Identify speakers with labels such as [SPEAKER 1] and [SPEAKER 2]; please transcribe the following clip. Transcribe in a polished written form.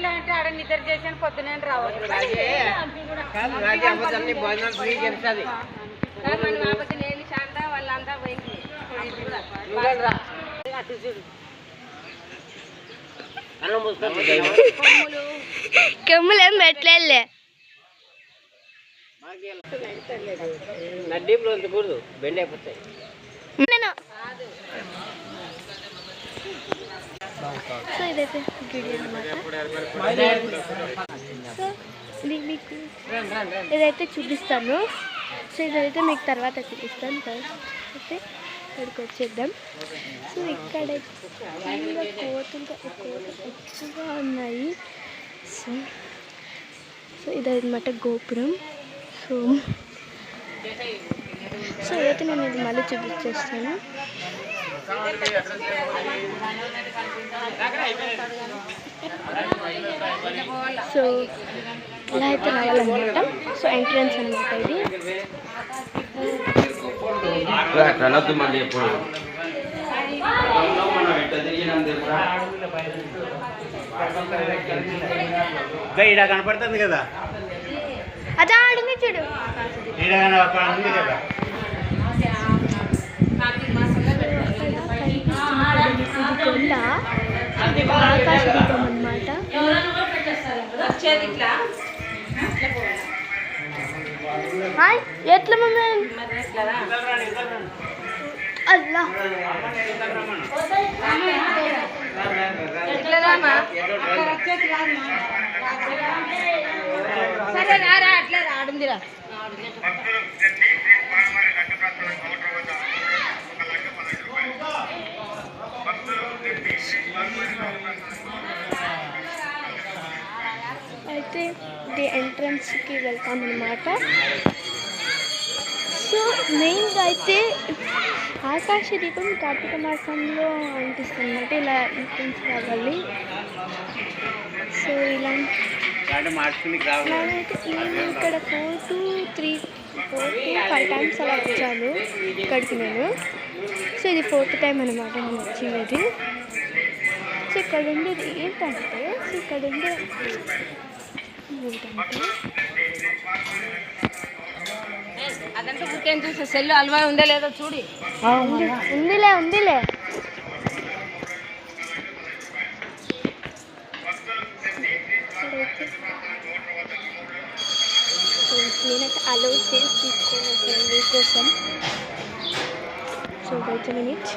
[SPEAKER 1] అంటే ఆడ నిద్ర చేసాను పొద్దునే రావచ్చు శాంత వాళ్ళంతా పోయింది
[SPEAKER 2] కెమ్ములు ఏం పెట్టలే
[SPEAKER 3] నడ్డీపులు వంచకూడదు బెండ్ అయిపోతాయి.
[SPEAKER 2] సో ఇదైతే గిడి అనమాట. సో మీకు ఇదైతే చూపిస్తాను. సో ఇదైతే మీకు తర్వాత చూపిస్తాను. ఫస్ట్ అయితే ఇక్కడికి వచ్చేద్దాం. సో ఇక్కడ కోతులు ఎక్కువగా ఉన్నాయి. సో ఇదన్నమాట గోపురం. సో ఇదైతే నేను ఇది మళ్ళీ చూపించేస్తాను. సో ఇలా అయితే రావాలన్నమాట. సో ఎంట్రన్స్ అనమాట ఇది.
[SPEAKER 3] ఈడ కనపడుతుంది కదా,
[SPEAKER 2] అదా ఆడింది చూడు.
[SPEAKER 3] ఈడ ఉంది కదా.
[SPEAKER 2] కొండ ఆకాశ దీపం అన్నమాట. ఎట్లా మమ్మీ అల్లా
[SPEAKER 1] సరే రారా అట్లా రాడుందిరా.
[SPEAKER 2] అయితే ఇది ఎంట్రన్స్కి వెళ్తాం అన్నమాట. సో మెయిన్గా అయితే ఆకాశ దీపం కార్తీక మాసంలో అనిపిస్తుంది అన్నమాట. ఇలా ఎంట్రన్స్ కావాలి. సో ఇలా నేనైతే ఇక్కడ 4 to 5 times అలా వచ్చాను ఇక్కడికి నేను. సో ఇది 4th టైం అనమాట నేను వచ్చింది. సో ఇక్కడ ఉండేది ఏంటంటే
[SPEAKER 1] అదంతా ఊరికేం చూసా సెల్ అల్వా ఉందా లేదో చూడి.
[SPEAKER 2] ఉందిలే నేనైతే అలో చేసి తీసుకొని వస్తాను మీకోసం. So wait a minute.